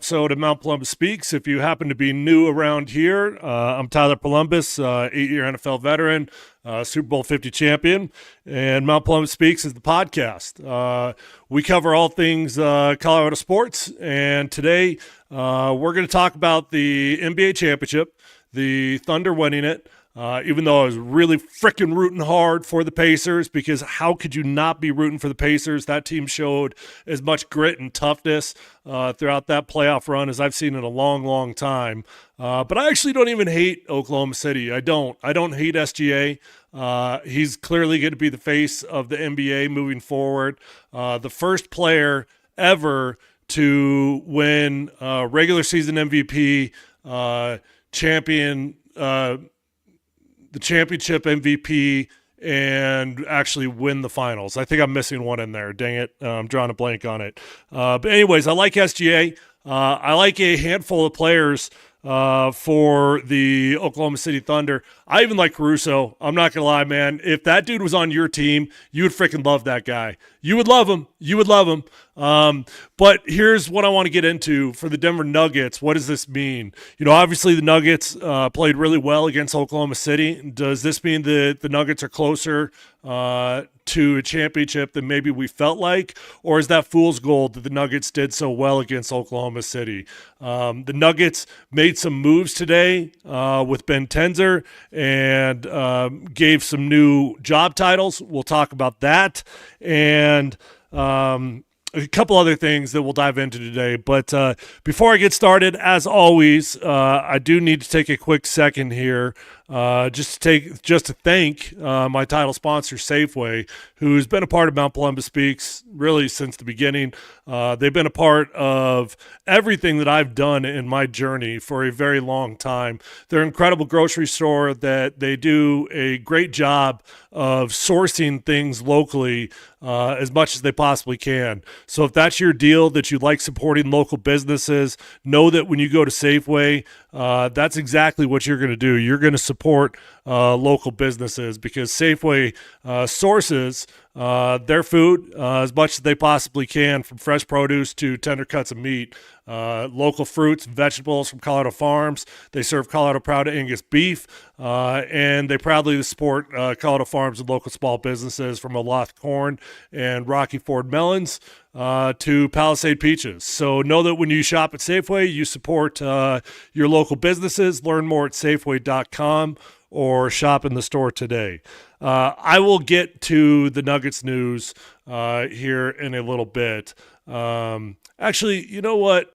episode of Mount Polumbus Speaks. If you happen to be new around here, I'm Tyler Polumbus, 8-year NFL veteran, Super Bowl 50 champion, and Mount Polumbus Speaks is the podcast. We cover all things Colorado sports, and today we're going to talk about the NBA championship, the Thunder winning it. Even though I was really freaking rooting hard for the Pacers, because how could you not be rooting for the Pacers? That team showed as much grit and toughness throughout that playoff run as I've seen in a long, long time. But I actually don't even hate Oklahoma City. I don't hate SGA. He's clearly going to be the face of the NBA moving forward. The first player ever to win regular season MVP, the championship MVP, and actually win the finals. I think I'm missing one in there. Dang it. I'm drawing a blank on it. But anyways, I like SGA. I like a handful of players for the Oklahoma City Thunder. I even like Caruso. I'm not going to lie, man. If that dude was on your team, you would freaking love that guy. You would love him. You would love him. But here's what I want to get into for the Denver Nuggets. What does this mean? You know, obviously the Nuggets played really well against Oklahoma City. Does this mean that the Nuggets are closer to a championship than maybe we felt like? Or is that fool's gold that the Nuggets did so well against Oklahoma City? The Nuggets made some moves today with Ben Tenzer and gave some new job titles. We'll talk about that. And a couple other things that we'll dive into today. But before I get started, as always, I do need to take a quick second here just to thank my title sponsor, Safeway, who's been a part of Mount Polumbus Speaks really since the beginning. They've been a part of everything that I've done in my journey for a very long time. They're an incredible grocery store that they do a great job of sourcing things locally as much as they possibly can. So if that's your deal, that you like supporting local businesses, know that when you go to Safeway, that's exactly what you're going to do. You're going to support local businesses because Safeway sources their food as much as they possibly can, from fresh produce to tender cuts of meat. Local fruits and vegetables from Colorado farms. They serve Colorado Proud Angus beef, and they proudly support Colorado farms and local small businesses, from Oloth corn and Rocky Ford melons to Palisade peaches. So know that when you shop at Safeway, you support your local businesses. Learn more at Safeway.com or shop in the store today. I will get to the Nuggets news here in a little bit. Actually, you know what?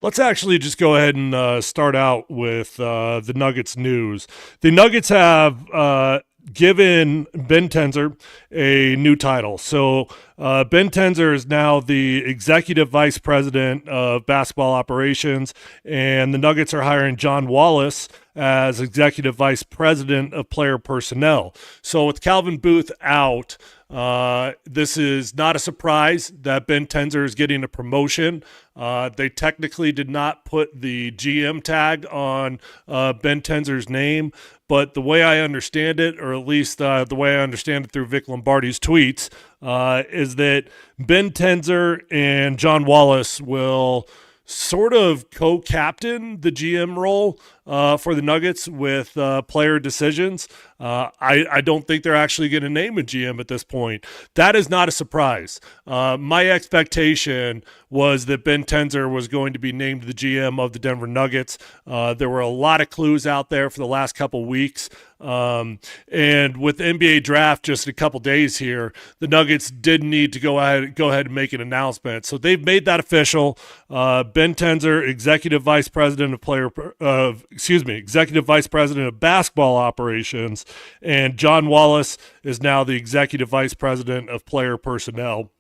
Let's actually just go ahead and start out with the Nuggets news. The Nuggets have given Ben Tenzer a new title. So Ben Tenzer is now the Executive Vice President of Basketball Operations, and the Nuggets are hiring John Wallace as Executive Vice President of Player Personnel. So with Calvin Booth out, this is not a surprise that Ben Tenzer is getting a promotion. They technically did not put the GM tag on Ben Tenzer's name, but the way I understand it, or at least the way I understand it through Vic Lombardi's tweets, is that Ben Tenzer and John Wallace will sort of co-captain the GM role for the Nuggets with player decisions. I don't think they're actually going to name a GM at this point. That is not a surprise. My expectation was that Ben Tenzer was going to be named the GM of the Denver Nuggets. There were a lot of clues out there for the last couple weeks. And with the NBA draft just a couple days here, the Nuggets did need to go ahead and make an announcement. So they've made that official. Ben Tenzer, Executive Vice President Executive Vice President of Basketball Operations, and John Wallace is now the Executive Vice President of Player Personnel.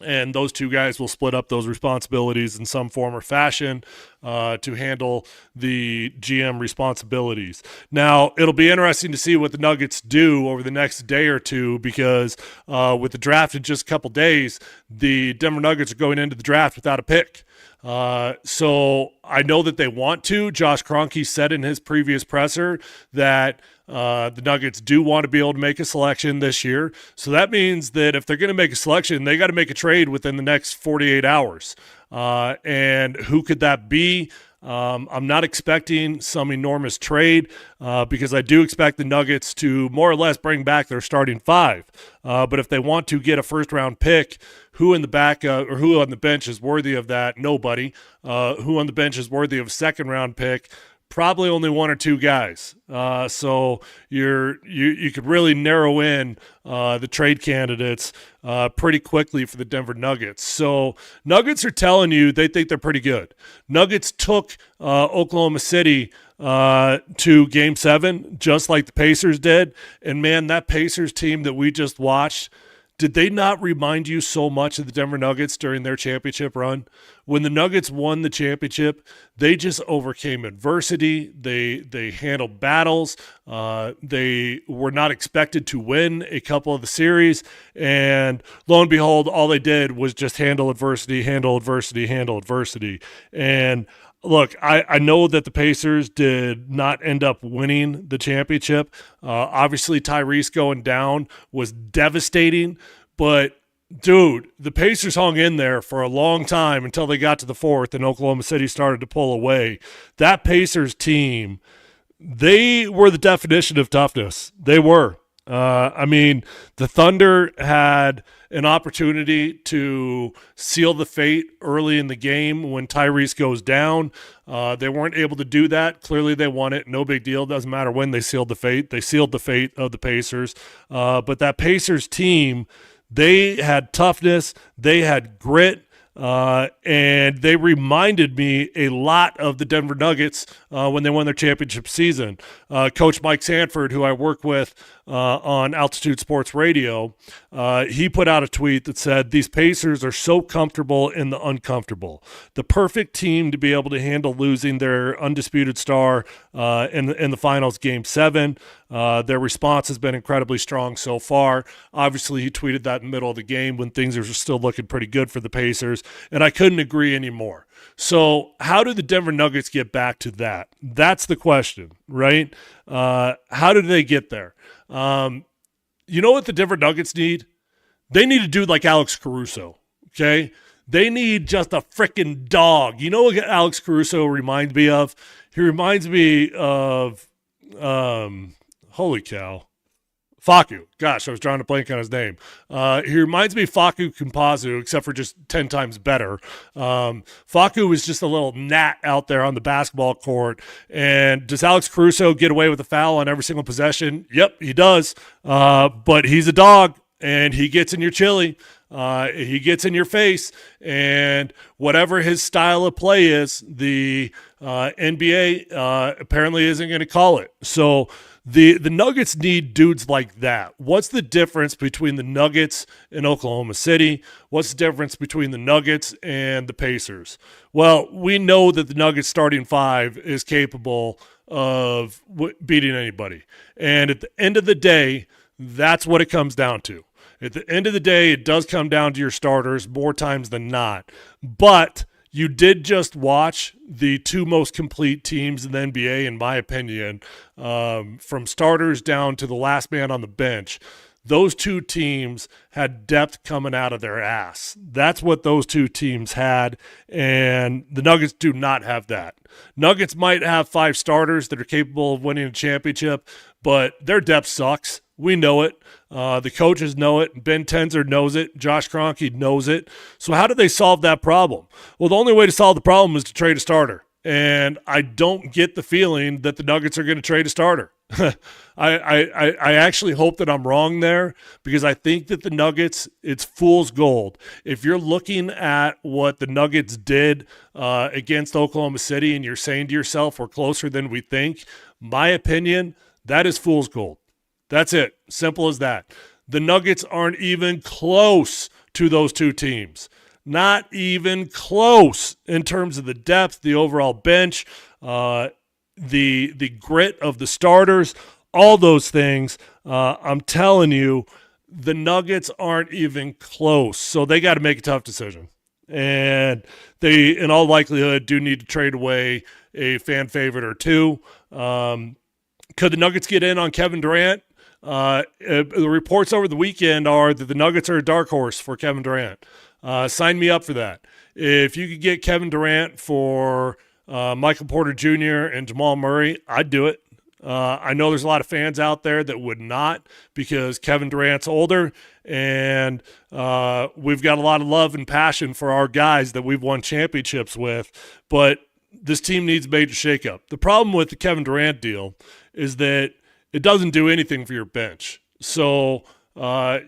And those two guys will split up those responsibilities in some form or fashion to handle the GM responsibilities. Now, it'll be interesting to see what the Nuggets do over the next day or two, because with the draft in just a couple days, the Denver Nuggets are going into the draft without a pick. So I know that they want to. Josh Kroenke said in his previous presser that the Nuggets do want to be able to make a selection this year. So that means that if they're going to make a selection, they got to make a trade within the next 48 hours. And who could that be? I'm not expecting some enormous trade because I do expect the Nuggets to more or less bring back their starting five. But if they want to get a first-round pick, who in the back or who on the bench is worthy of that? Nobody. Who on the bench is worthy of a second-round pick? Probably only one or two guys. So you could really narrow in the trade candidates pretty quickly for the Denver Nuggets. So Nuggets are telling you they think they're pretty good. Nuggets took Oklahoma City to Game 7, just like the Pacers did. And, man, that Pacers team that we just watched, did they not remind you so much of the Denver Nuggets during their championship run? When the Nuggets won the championship, they just overcame adversity. They handled battles. They were not expected to win a couple of the series. And lo and behold, all they did was just handle adversity. And look, I know that the Pacers did not end up winning the championship. Obviously, Tyrese going down was devastating, but dude, the Pacers hung in there for a long time until they got to the fourth and Oklahoma City started to pull away. That Pacers team, they were the definition of toughness. They were. I mean, the Thunder had an opportunity to seal the fate early in the game when Tyrese goes down. They weren't able to do that. Clearly they won it. No big deal. Doesn't matter when they sealed the fate. They sealed the fate of the Pacers. But that Pacers team, they had toughness. They had grit. And they reminded me a lot of the Denver Nuggets when they won their championship season. Coach Mike Sanford, who I work with on Altitude Sports Radio, he put out a tweet that said, "These Pacers are so comfortable in the uncomfortable. The perfect team to be able to handle losing their undisputed star in the finals Game 7. Their response has been incredibly strong so far." Obviously, he tweeted that in the middle of the game when things are still looking pretty good for the Pacers, and I couldn't agree anymore. So how do the Denver Nuggets get back to that? That's the question, right? How did they get there? You know what the Denver Nuggets need? They need a dude like Alex Caruso, okay? They need just a freaking dog. You know what Alex Caruso reminds me of? He reminds me of, holy cow, Facu. Gosh, I was trying to blank on his name. He reminds me of Facu Campazzo, except for just 10 times better. Facu was just a little gnat out there on the basketball court. And does Alex Caruso get away with a foul on every single possession? Yep, he does. But he's a dog, and he gets in your chili. He gets in your face, and whatever his style of play is, the NBA apparently isn't going to call it. So the Nuggets need dudes like that. What's the difference between the Nuggets and Oklahoma City? What's the difference between the Nuggets and the Pacers? Well, we know that the Nuggets starting five is capable of beating anybody. And at the end of the day, that's what it comes down to. At the end of the day, it does come down to your starters more times than not. But you did just watch the two most complete teams in the NBA, in my opinion, from starters down to the last man on the bench. Those two teams had depth coming out of their ass. That's what those two teams had, and the Nuggets do not have that. Nuggets might have five starters that are capable of winning a championship, but their depth sucks. We know it. The coaches know it. Ben Tenzer knows it. Josh Kroenke knows it. So how do they solve that problem? Well, the only way to solve the problem is to trade a starter. And I don't get the feeling that the Nuggets are going to trade a starter. I actually hope that I'm wrong there, because I think that the Nuggets, it's fool's gold. If you're looking at what the Nuggets did against Oklahoma City and you're saying to yourself, we're closer than we think, my opinion, that is fool's gold. That's it. Simple as that. The Nuggets aren't even close to those two teams. Not even close in terms of the depth, the overall bench, the grit of the starters, all those things. I'm telling you, the Nuggets aren't even close. So they got to make a tough decision. And they, in all likelihood, do need to trade away a fan favorite or two. Could the Nuggets get in on Kevin Durant? The reports over the weekend are that the Nuggets are a dark horse for Kevin Durant. Sign me up for that. If you could get Kevin Durant for Michael Porter Jr. and Jamal Murray, I'd do it. I know there's a lot of fans out there that would not because Kevin Durant's older, and we've got a lot of love and passion for our guys that we've won championships with, but this team needs a major shakeup. The problem with the Kevin Durant deal is that it doesn't do anything for your bench. So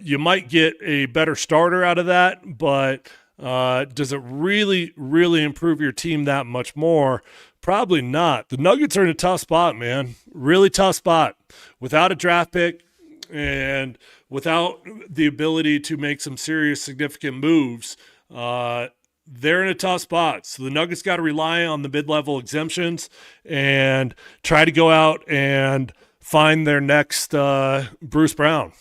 you might get a better starter out of that, but does it really, really improve your team that much more? Probably not. The Nuggets are in a tough spot, man. Really tough spot. Without a draft pick and without the ability to make some serious, significant moves, they're in a tough spot. So the Nuggets got to rely on the mid-level exemptions and try to go out and find their next Bruce Brown.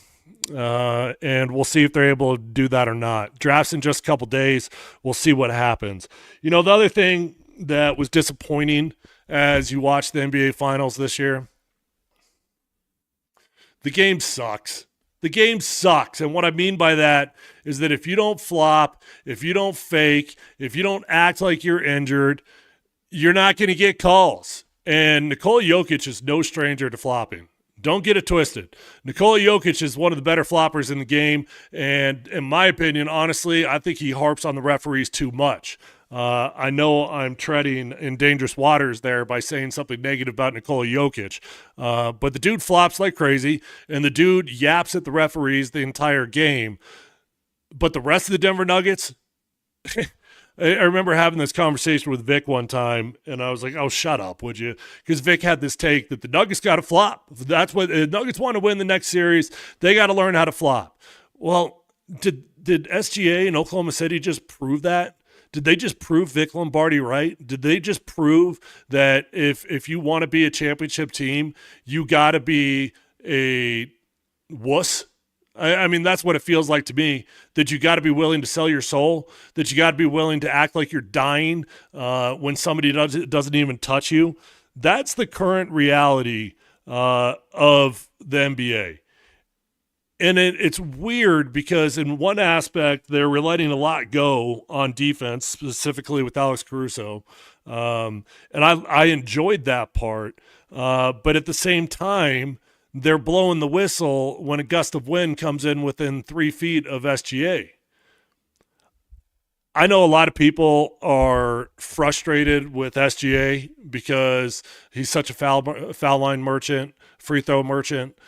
And we'll see if they're able to do that or not. Draft's in just a couple days. We'll see what happens. You know, the other thing that was disappointing as you watch the NBA Finals this year, the game sucks. The game sucks. And what I mean by that is that if you don't flop, if you don't fake, if you don't act like you're injured, you're not going to get calls. And Nikola Jokic is no stranger to flopping. Don't get it twisted. Nikola Jokic is one of the better floppers in the game. And in my opinion, honestly, I think he harps on the referees too much. I know I'm treading in dangerous waters there by saying something negative about Nikola Jokic, but the dude flops like crazy, and the dude yaps at the referees the entire game. But the rest of the Denver Nuggets, I remember having this conversation with Vic one time, and I was like, oh, shut up, would you? Because Vic had this take that the Nuggets got to flop. That's what the Nuggets want to win the next series. They got to learn how to flop. Well, did SGA in Oklahoma City just prove that? Did they just prove Vic Lombardi right? Did they just prove that if you want to be a championship team, you got to be a wuss? I mean, that's what it feels like to me, that you got to be willing to sell your soul, that you got to be willing to act like you're dying when somebody doesn't even touch you. That's the current reality of the NBA. And it's weird because in one aspect, they're letting a lot go on defense, specifically with Alex Caruso. And I enjoyed that part. But at the same time, they're blowing the whistle when a gust of wind comes in within 3 feet of SGA. I know a lot of people are frustrated with SGA because he's such a foul line merchant, free throw merchant.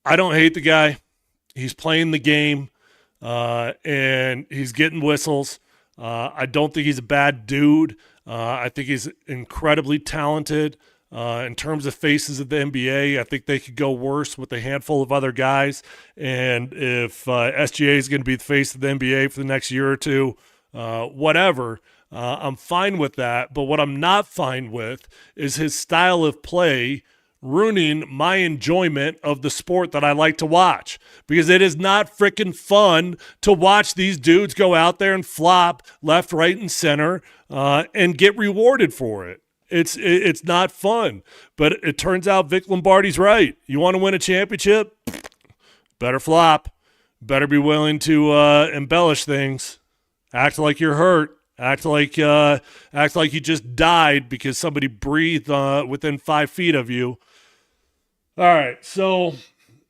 I don't hate the guy. He's playing the game, and he's getting whistles. I don't think he's a bad dude. I think he's incredibly talented. In terms of faces of the NBA, I think they could go worse with a handful of other guys. And if SGA is going to be the face of the NBA for the next year or two, whatever, I'm fine with that. But what I'm not fine with is his style of play ruining my enjoyment of the sport that I like to watch, because it is not freaking fun to watch these dudes go out there and flop left, right, and center and get rewarded for it. It's not fun, but it turns out Vic Lombardi's right. You want to win a championship? Better flop. Better be willing to embellish things. Act like you're hurt. Act like you just died because somebody breathed within 5 feet of you. All right, so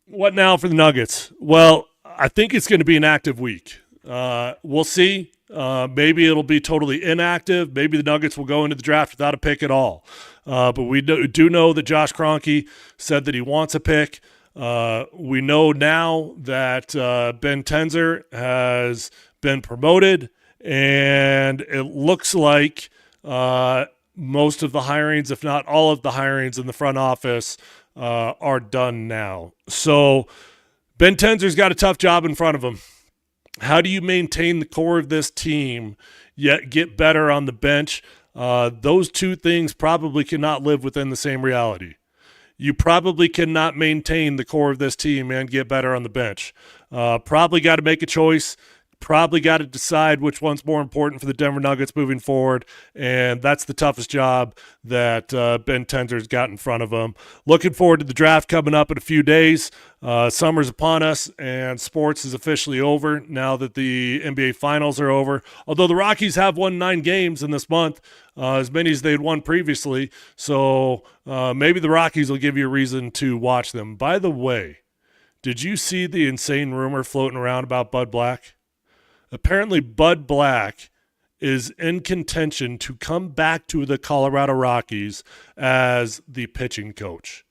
what now for the Nuggets? Well, I think it's going to be an active week. We'll see. Maybe it'll be totally inactive. Maybe the Nuggets will go into the draft without a pick at all. But we do know that Josh Kroenke said that he wants a pick. We know now that Ben Tenzer has been promoted, and it looks like most of the hirings, if not all of the hirings in the front office, are done now. So Ben Tenzer's got a tough job in front of him. How do you maintain the core of this team yet get better on the bench? Those two things probably cannot live within the same reality. You probably cannot maintain the core of this team and get better on the bench. Probably got to make a choice. probably got to decide which one's more important for the Denver Nuggets moving forward, and that's the toughest job that Ben Tender's got in front of him. Looking forward to the draft coming up in a few days. Summer's upon us, and sports is officially over now that the NBA Finals are over, although the Rockies have won 9 games in this month, as many as they'd won previously, so maybe the Rockies will give you a reason to watch them. By the way, did you see the insane rumor floating around about Bud Black? Apparently, Bud Black is in contention to come back to the Colorado Rockies as the pitching coach.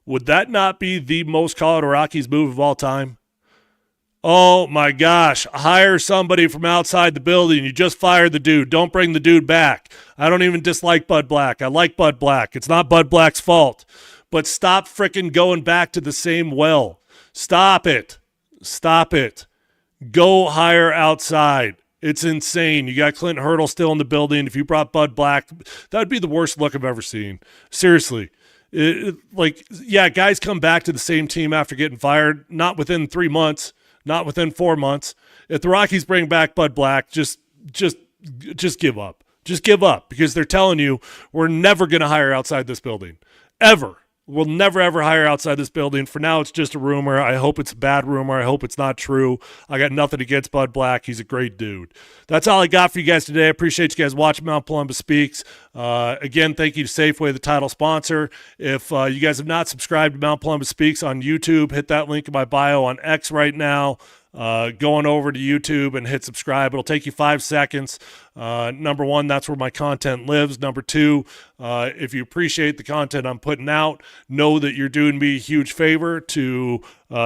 Would that not be the most Colorado Rockies move of all time? Oh, my gosh. Hire somebody from outside the building. You just fired the dude. Don't bring the dude back. I don't even dislike Bud Black. I like Bud Black. It's not Bud Black's fault. But stop frickin' going back to the same well. Stop it. Stop it. Go hire outside. It's insane. You got Clint Hurdle still in the building. If you brought Bud Black, that would be the worst look I've ever seen. Seriously. Guys come back to the same team after getting fired, not within 3 months, not within 4 months. If the Rockies bring back Bud Black, just give up. Just give up, because they're telling you we're never going to hire outside this building. Ever. We'll never, ever hire outside this building. For now, it's just a rumor. I hope it's a bad rumor. I hope it's not true. I got nothing against Bud Black. He's a great dude. That's all I got for you guys today. I appreciate you guys watching Mount Polumbus Speaks. Again, thank you to Safeway, the title sponsor. If you guys have not subscribed to Mount Polumbus Speaks on YouTube, hit that link in my bio on X right now. Going over to YouTube and hit subscribe. It'll take you 5 seconds. Number one, that's where my content lives. Number two, if you appreciate the content I'm putting out, know that you're doing me a huge favor to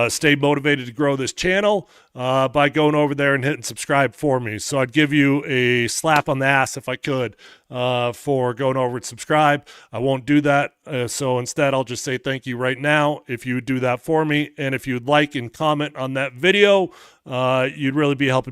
stay motivated to grow this channel by going over there and hitting subscribe for me. So I'd give you a slap on the ass if I could for going over and subscribe. I won't do that. So instead, I'll just say thank you right now if you would do that for me. And if you'd like and comment on that video, you'd really be helping